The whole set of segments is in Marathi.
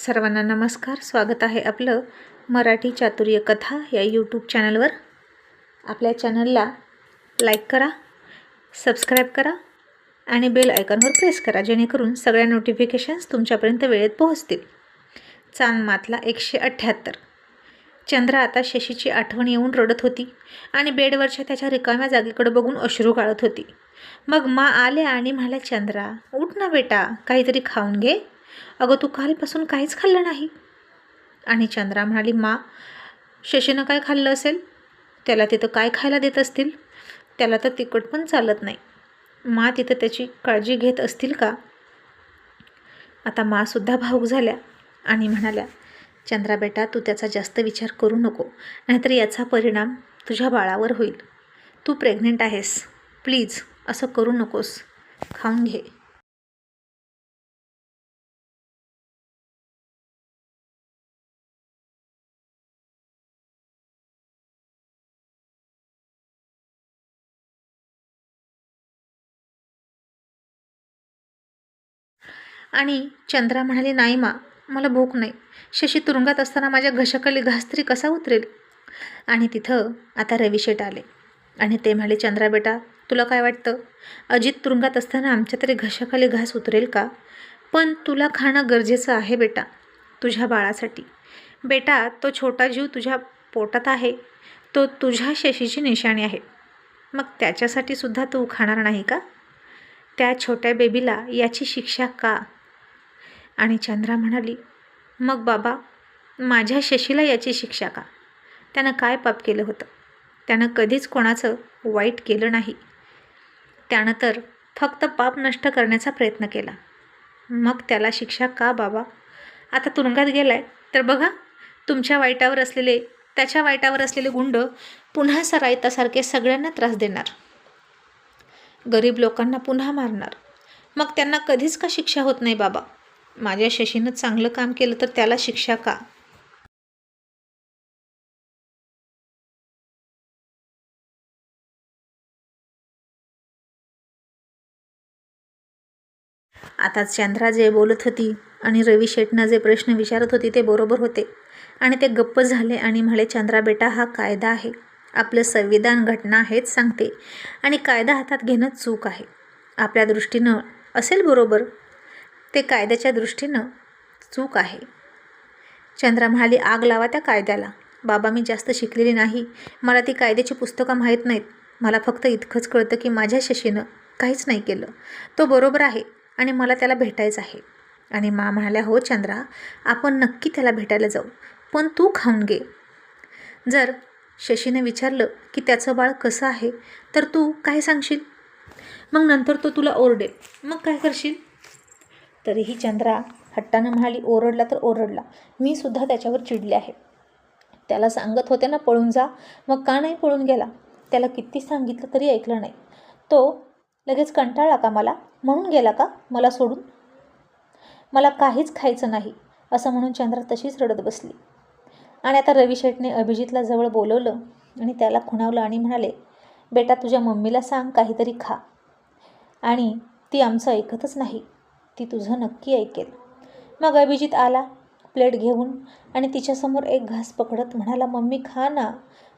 सर्वांना नमस्कार. स्वागत आहे आपलं मराठी चातुर्य कथा या यूट्यूब चॅनलवर. आपल्या चॅनलला लाईक करा, सबस्क्राईब करा आणि बेल आयकॉनवर प्रेस करा, जेणेकरून सगळ्या नोटिफिकेशन्स तुमच्यापर्यंत वेळेत पोहोचतील. चांद मातला 178. चंद्रा आता शशीची आठवण येऊन रडत होती आणि बेडवरच्या त्याच्या रिकाम्या जागेकडे बघून अश्रू गाळत होती. मग मा आल्या आणि म्हणाल्या, चंद्रा उठ ना बेटा, काहीतरी खाऊन घे. अगं तू कालपासून काहीच खाल्लं नाही. आणि चंद्रा म्हणाली, मा शशीनं काय खाल्लं असेल? त्याला तिथं काय खायला देत असतील? त्याला तर तिखट पण चालत नाही. मा तिथं त्याची काळजी घेत असतील का? आता मासुद्धा भावूक झाल्या आणि म्हणाल्या, चंद्रा बेटा तू त्याचा जास्त विचार करू नको, नाहीतर याचा परिणाम तुझ्या बाळावर होईल. तू प्रेग्नेंट आहेस, प्लीज असं करू नकोस, खाऊन घे. आणि चंद्रा म्हणाली, नाही मा, मला भूक नाही. शशी तुरुंगात असताना माझ्या घशाखाली घास तरी कसा उतरेल? आणि तिथं आता रविशेठ आले आणि ते म्हणाले, चंद्रा बेटा तुला काय वाटतं, अजित तुरुंगात असताना आमच्या तरी घशाखाली घास उतरेल का? पण तुला खाणं गरजेचं आहे बेटा, तुझ्या बाळासाठी. बेटा तो छोटा जीव तुझ्या पोटात आहे, तो तुझ्या शशीची निशाणी आहे. मग त्याच्यासाठी सुद्धा तू खाणार नाही का? त्या छोट्या बेबीला याची शिक्षा का? आणि चंद्रा म्हणाली, मग बाबा माझ्या शशीला याची शिक्षा का? त्यानं काय पाप केलं होतं? त्यानं कधीच कोणाचं वाईट केलं नाही. त्यानं तर फक्त पाप नष्ट करण्याचा प्रयत्न केला. मग त्याला शिक्षा का बाबा? आता तुरुंगात गेलाय तर बघा, तुमच्या वाईटावर असलेले, त्याच्या वाईटावर असलेले गुंड पुन्हा सराईतासारखे सगळ्यांना त्रास देणार, गरीब लोकांना पुन्हा मारणार. मग त्यांना कधीच का शिक्षा होत नाही बाबा? माझ्या शशीनं चांगलं काम केलं तर त्याला शिक्षा का? आता चंद्रा जे बोलत होती आणि रवी शेठनं जे प्रश्न विचारत होती ते बरोबर होते. आणि ते गप्प झाले आणि म्हणाले, चंद्रा बेटा हा कायदा आहे, आपलं संविधान घटना हेच सांगते आणि कायदा हातात घेणं चूक आहे. आपल्या दृष्टीनं असेल बरोबर, ते कायद्याच्या दृष्टीनं चूक आहे. चंद्रा म्हणाली, आग लावा त्या कायद्याला. बाबा मी जास्त शिकलेली नाही, मला ती कायद्याची पुस्तकं माहीत नाहीत. मला फक्त इतकंच कळतं की माझ्या शशीनं काहीच नाही केलं, तो बरोबर आहे आणि मला त्याला भेटायचं आहे. आणि मा म्हणाल्या, हो चंद्रा आपण नक्की त्याला भेटायला जाऊ, पण तू खाऊन घे. जर शशीने विचारलं की त्याचं बाळ कसं आहे तर तू काय सांगशील? मग नंतर तो तुला ओरडेल, मग काय करशील? तरीही चंद्रा हट्टानं म्हणाली, ओरडला तर ओरडला, मी सुद्धा त्याच्यावर चिडले आहे. त्याला सांगत होते ना पळून जा, मग का नाही पळून गेला? त्याला किती सांगितलं तरी ऐकलं नाही. तो लगेच कंटाळला का मला, म्हणून गेला का मला सोडून? मला काहीच खायचं नाही असं म्हणून चंद्रा तशीच रडत बसली. आणि आता रवी शेठने अभिजितला जवळ बोलवलं आणि त्याला खुणावलं आणि म्हणाले, बेटा तुझ्या मम्मीला सांग काहीतरी खा. आणि ती आमचं ऐकतच नाही, ती तुझं नक्की ऐकेल. मग अभिजित आला प्लेट घेऊन आणि तिच्यासमोर एक घास पकडत म्हणाला, मम्मी खा ना,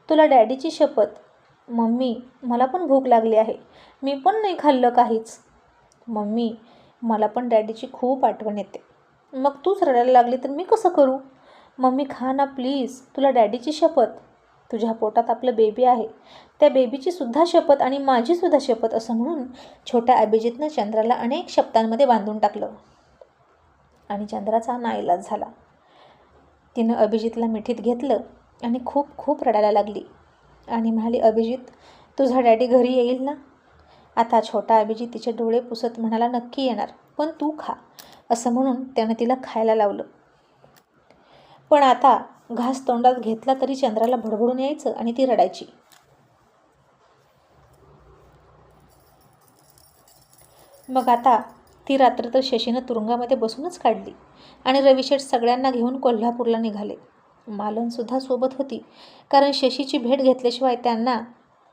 तुला डॅडीची शपथ. मम्मी मला पण भूक लागली आहे, मी पण नाही खाल्लं काहीच. मम्मी मला पण डॅडीची खूप आठवण येते. मग तूच रडायला लागली तर मी कसं करू? मम्मी खा ना प्लीज, तुला डॅडीची शपथ. तुझ्या पोटात आपलं बेबी आहे, त्या बेबीची सुद्धा शपथ आणि माझी सुद्धा शपथ. असं म्हणून छोट्या अभिजितनं चंद्राला अनेक शब्दांमध्ये बांधून टाकलं. आणि चंद्राचा नाईलाज झाला. तिनं अभिजितला मिठीत घेतलं आणि खूप खूप रडायला लागली आणि म्हणाली, अभिजित तुझा डॅडी घरी येईल ना? आता छोटा अभिजित तिचे डोळे पुसत म्हणाला, नक्की येणार, पण तू खा. असं म्हणून त्यानं तिला खायला लावलं. पण आता घास तोंडात घेतला तरी चंद्राला भडभडून यायचं आणि ती रडायची. मग आता ती रात्र तर शशीनं तुरुंगामध्ये बसूनच काढली आणि रविशेठ सगळ्यांना घेऊन कोल्हापूरला निघाले. मालनसुद्धा सोबत होती, कारण शशीची भेट घेतल्याशिवाय त्यांना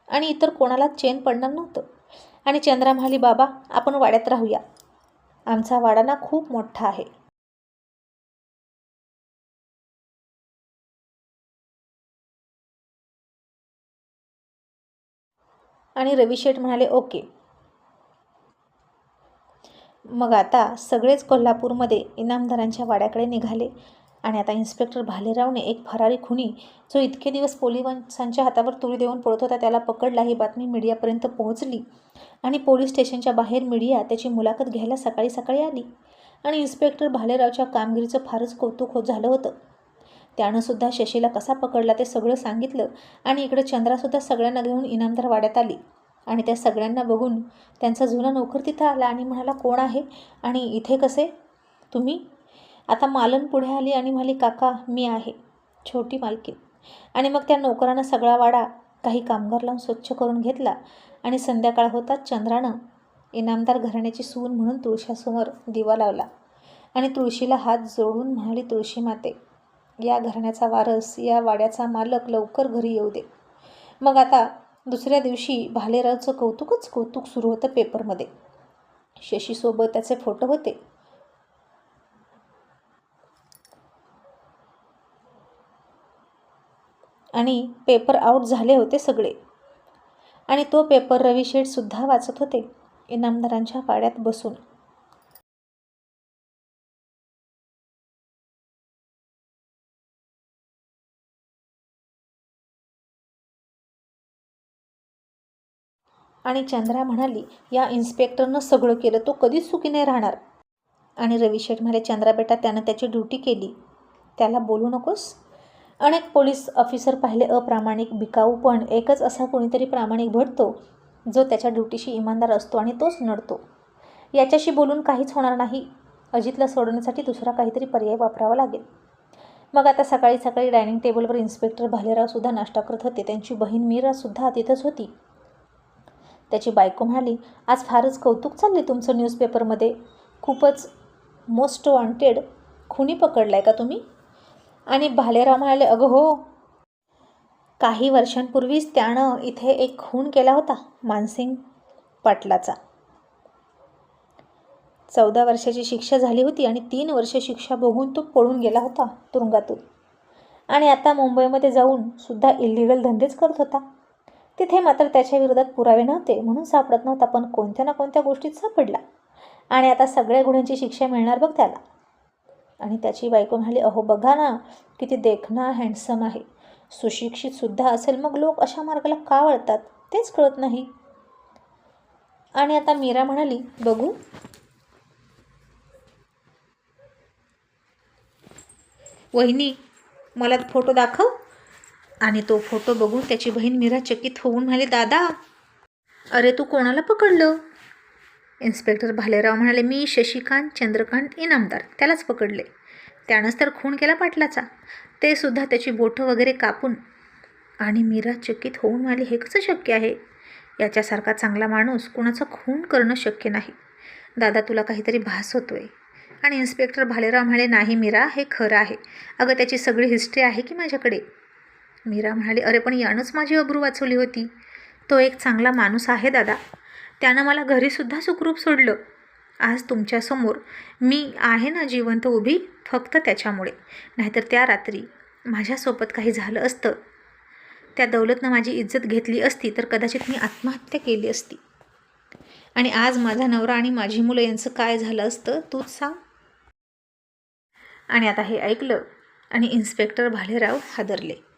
आणि इतर कोणालाच चैन पडणार नव्हतं. आणि चंद्रा म्हणाली, बाबा आपण वाड्यात राहूया, आमचा वाडा ना खूप मोठा आहे. आणि रवी शेठ म्हणाले ओके. मग आता सगळेच कोल्हापूरमध्ये इनामदारांच्या वाड्याकडे निघाले. आणि आता इन्स्पेक्टर भालेरावने एक फरारी खुनी जो इतके दिवस पोलिसांच्या हातावर तुरी देऊन पळत होता त्याला पकडला. ही बातमी मीडियापर्यंत पोहोचली आणि पोलीस स्टेशनच्या बाहेर मीडिया त्याची मुलाखत घ्यायला सकाळी सकाळी आली. आणि इन्स्पेक्टर भालेरावच्या कामगिरीचं फारच कौतुक झालं होतं. त्यानंसुद्धा शशीला कसा पकडला ते सगळं सांगितलं. आणि इकडे चंद्रासुद्धा सगळ्यांना घेऊन इनामदार वाड्यात आली. आणि त्या सगळ्यांना बघून त्यांचा जुना नोकर तिथं आला आणि म्हणाला, कोण आहे आणि इथे कसे तुम्ही? आता मालन पुढे आली आणि म्हणाली, काका मी आहे छोटी मालकीन. आणि मग त्या नोकरानं सगळा वाडा काही कामगार लावून स्वच्छ करून घेतला. आणि संध्याकाळ होताच चंद्रानं इनामदार घराण्याची सून म्हणून तुळशीसमोर दिवा लावला आणि तुळशीला हात जोडून म्हणाली, तुळशी माते, या घराण्याचा वारस, या वाड्याचा मालक लवकर घरी येऊ दे. मग आता दुसऱ्या दिवशी भालेरावचं कौतुकच कौतुक सुरू होतं पेपरमध्ये. शशीसोबत त्याचे फोटो होते. आणि पेपर आउट झाले होते सगळे. आणि तो पेपर रवी शेठसुद्धा वाचत होते इनामदारांच्या वाड्यात बसून. आणि चंद्रा म्हणाली, या इन्स्पेक्टरनं सगळं केलं, तो कधीच सुखी नाही राहणार. आणि रवी शेठ म्हणाले, चंद्रा बेटा त्यानं त्याची ड्युटी केली, त्याला बोलू नकोस. अनेक पोलीस ऑफिसर पाहिले अप्रामाणिक, बिकाऊ, पण एकच असा कोणीतरी प्रामाणिक भेटतो जो त्याच्या ड्युटीशी इमानदार असतो आणि तोच नडतो. याच्याशी बोलून काहीच होणार नाही. अजितला सोडवण्यासाठी दुसरा काहीतरी पर्याय वापरावा लागेल. मग आता सकाळी सकाळी डायनिंग टेबलवर इन्स्पेक्टर भालेरावसुद्धा नाश्ता करत होते. त्यांची बहीण मीरासुद्धा तिथंच होती. त्याची बायको म्हणाली, आज फारच कौतुक चालले तुमचं न्यूजपेपरमध्ये, खूपच मोस्ट वॉन्टेड खुनी पकडलाय का तुम्ही? आणि भालेराव म्हणाले, अगं हो, काही वर्षांपूर्वीच त्यानं इथे एक खून केला होता मानसिंग पाटलाचा. 14 वर्षाची शिक्षा झाली होती आणि 3 वर्ष शिक्षा भोगून तो पळून गेला होता तुरुंगातून. आणि आता मुंबईमध्ये जाऊन सुद्धा इल्लिगल धंदेच करत होता. तिथे मात्र त्याच्या विरोधात पुरावे नव्हते म्हणून सापडत नव्हता, पण कोणत्या ना कोणत्या गोष्टीत सापडला. आणि आता सगळ्या गुन्ह्यांची शिक्षा मिळणार बघ त्याला. आणि त्याची बायको म्हणाली, अहो बघा ना, किती देखणा हँडसम आहे, सुशिक्षितसुद्धा असेल, मग लोक अशा मार्गाला का वळतात तेच कळत नाही. आणि आता मीरा म्हणाली, बघू. वहिनी मला फोटो दाखव. आणि तो फोटो बघून त्याची बहीण मीरा चकित होऊन म्हणाली, दादा, अरे तू कोणाला पकडलं? इन्स्पेक्टर भालेराव म्हणाले, मी शशिकांत चंद्रकांत इनामदार, त्यालाच पकडले. त्यानंच तर खून केला पाटलाचा, ते सुद्धा त्याची बोटं वगैरे कापून. आणि मीरा चकित होऊन म्हणाली, हे कसं शक्य आहे? याच्यासारखा चांगला माणूस कुणाचा खून करणं शक्य नाही. दादा तुला काहीतरी भास होतोय. आणि इन्स्पेक्टर भालेराव म्हणाले, नाही मीरा, हे खरं आहे. अगं त्याची सगळी हिस्ट्री आहे की माझ्याकडे. मीरा म्हणाली, अरे पण यानंच माझी अब्रू वाचवली होती. तो एक चांगला माणूस आहे दादा, त्यानं मला घरीसुद्धा सुखरूप सोडलं. आज तुमच्यासमोर मी आहे ना जिवंत उभी, फक्त त्याच्यामुळे. नाहीतर त्या रात्री माझ्यासोबत काही झालं असतं, त्या दौलतनं माझी इज्जत घेतली असती तर कदाचित मी आत्महत्या केली असती. आणि आज माझा नवरा आणि माझी मुलं यांचं काय झालं असतं तूच सांग. आणि आता हे ऐकलं आणि इन्स्पेक्टर भालेराव हादरले.